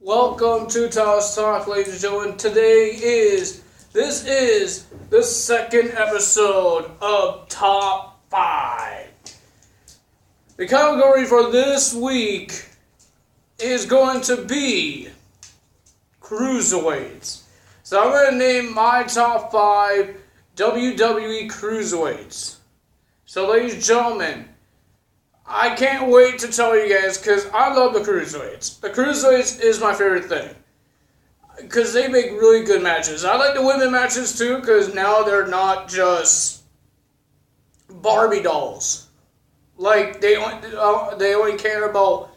Welcome to Toss Talk, ladies and gentlemen. This is the second episode of Top 5. The category for this week is going to be Cruiserweights. So I'm going to name my top 5 WWE Cruiserweights. So ladies and gentlemen, I can't wait to tell you guys because I love the Cruiserweights. The Cruiserweights is my favorite thing because they make really good matches. I like the women matches too because now they're not just Barbie dolls. Like they only care about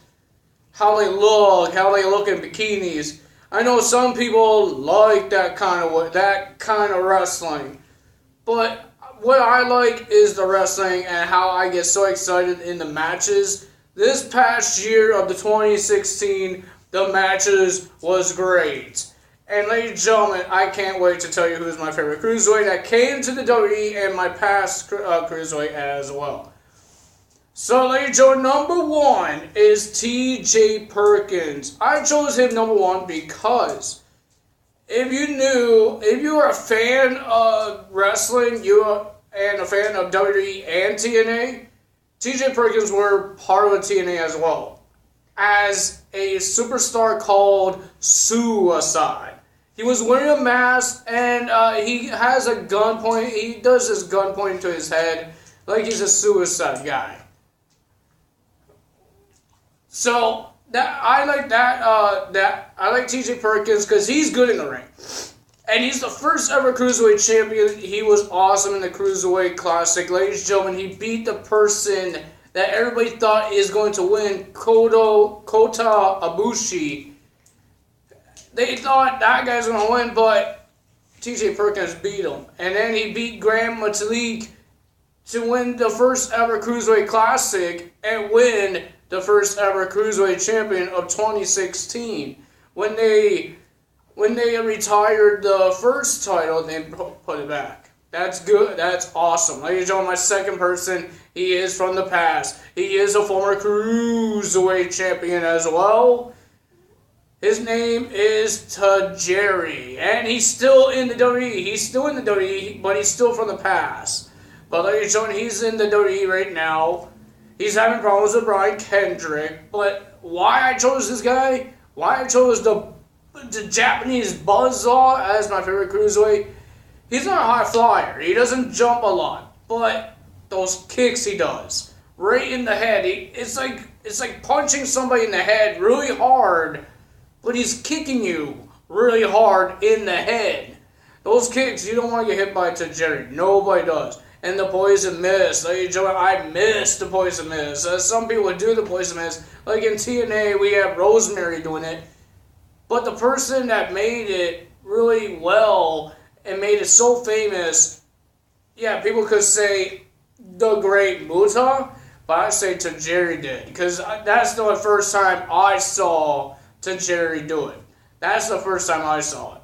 how they look in bikinis. I know some people like that kind of wrestling, but what I like is the wrestling and how I get so excited in the matches. This past year of the 2016, the matches was great. And ladies and gentlemen, I can't wait to tell you who's my favorite Cruiserweight that came to the WWE and my past Cruiserweight as well. So ladies and gentlemen, number 1 is T.J. Perkins. I chose him number 1 because if you are a fan of wrestling, and a fan of WWE and TNA, TJ Perkins were part of TNA as well, as a superstar called Suicide. He was wearing a mask, and he has a gun point. He does this gun pointing to his head like he's a suicide guy. So I like TJ Perkins because he's good in the ring. And he's the first ever Cruiserweight champion. He was awesome in the Cruiserweight Classic. Ladies and gentlemen, he beat the person that everybody thought is going to win, Kota Ibushi. They thought that guy's going to win, but TJ Perkins beat him. And then he beat Grand Metalik to win the first ever Cruiserweight Classic and win the first ever Cruiserweight champion of 2016. When they retired the first title, they put it back. That's good. That's awesome. Ladies and gentlemen, my second person, he is from the past. He is a former Cruiserweight champion as well. His name is Tajiri, and he's still in the WWE. He's still in the WWE, but he's still from the past. But ladies and gentlemen, he's in the WWE right now. He's having problems with Brian Kendrick. But why I chose this guy? Why I chose the Japanese Buzzsaw as my favorite Cruiserweight? He's not a high flyer. He doesn't jump a lot, but those kicks he does right in the head. It's like punching somebody in the head really hard, but he's kicking you really hard in the head. Those kicks, you don't want to get hit by Tajiri. Nobody does. And the poison mist. Ladies and gentlemen, I miss the poison mist. Some people do the poison mist. Like in TNA, we have Rosemary doing it. But the person that made it really well and made it so famous, yeah, people could say the Great Muta, but I say Tajiri did. Because that's the first time I saw Tajiri do it. That's the first time I saw it.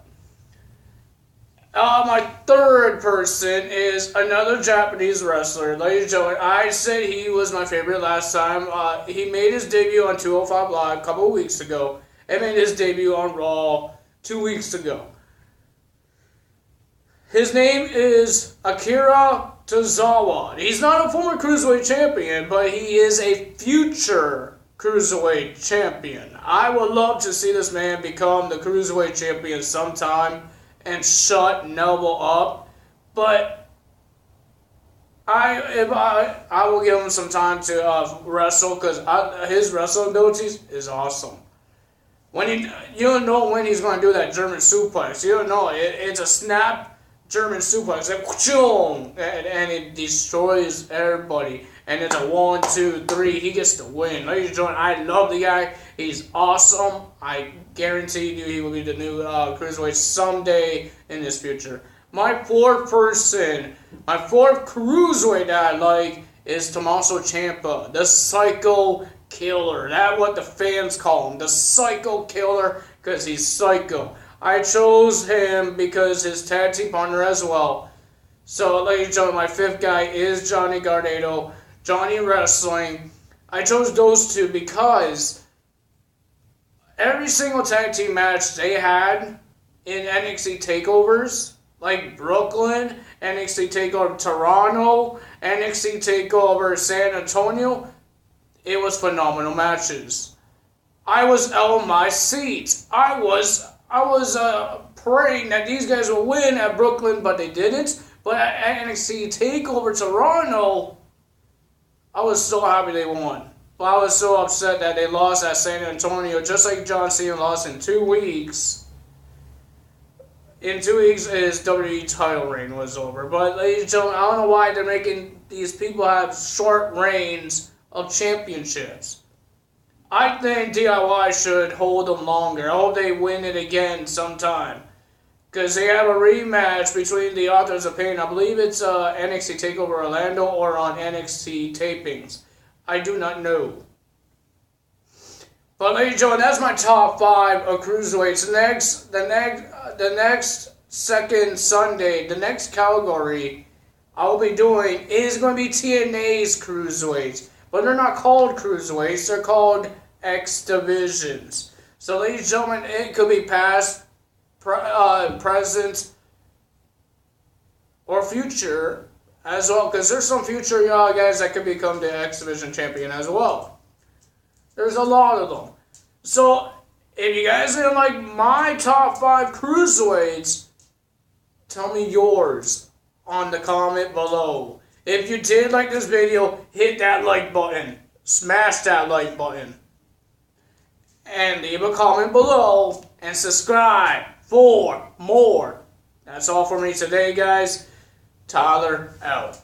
My third person is another Japanese wrestler. Ladies and gentlemen, I said he was my favorite last time. He made his debut on 205 Live a couple of weeks ago. And made his debut on Raw 2 weeks ago. His name is Akira Tozawa. He's not a former Cruiserweight champion, but he is a future Cruiserweight champion. I would love to see this man become the Cruiserweight champion sometime and shut Neville up. But I will give him some time to wrestle because his wrestling abilities is awesome. You don't know when he's going to do that German suplex. You don't know. It's a snap German suplex. And it destroys everybody. And it's a 1, 2, 3. He gets the win. Ladies and gentlemen, I love the guy. He's awesome. I guarantee you he will be the new Cruiserweight someday in his future. My fourth Cruiserweight that I like is Tommaso Ciampa, the Psycho Killer. That's what the fans call him, the Psycho Killer, because he's psycho. I chose him because his tag team partner as well. So, ladies and gentlemen, my fifth guy is Johnny Gargano, Johnny Wrestling. I chose those two because every single tag team match they had in NXT takeovers, like Brooklyn, NXT takeover Toronto, NXT takeover San Antonio, it was phenomenal matches. I was out of my seat. I was praying that these guys would win at Brooklyn, but they didn't. But at NXT takeover Toronto, I was so happy they won. But I was so upset that they lost at San Antonio, just like John Cena lost in 2 weeks. In 2 weeks, his WWE title reign was over. But ladies and gentlemen, I don't know why they're making these people have short reigns of championships. I think DIY should hold them longer. I hope they win it again sometime. Because they have a rematch between the Authors of Pain. I believe it's NXT TakeOver Orlando or on NXT tapings. I do not know. But ladies and gentlemen, that's my top 5 of cruiserweights. The next second Sunday, the next category I will be doing is going to be TNA's cruiserweights. But they're not called cruiserweights, they're called X divisions. So ladies and gentlemen, it could be past, present, or future as well. Because there's some future guys that could become the X Division champion as well. There's a lot of them. So if you guys didn't like my top 5 cruiserweights, tell me yours on the comment below. If you did like this video, hit that like button. Smash that like button. And leave a comment below. And subscribe for more. That's all for me today, guys. Tyler out.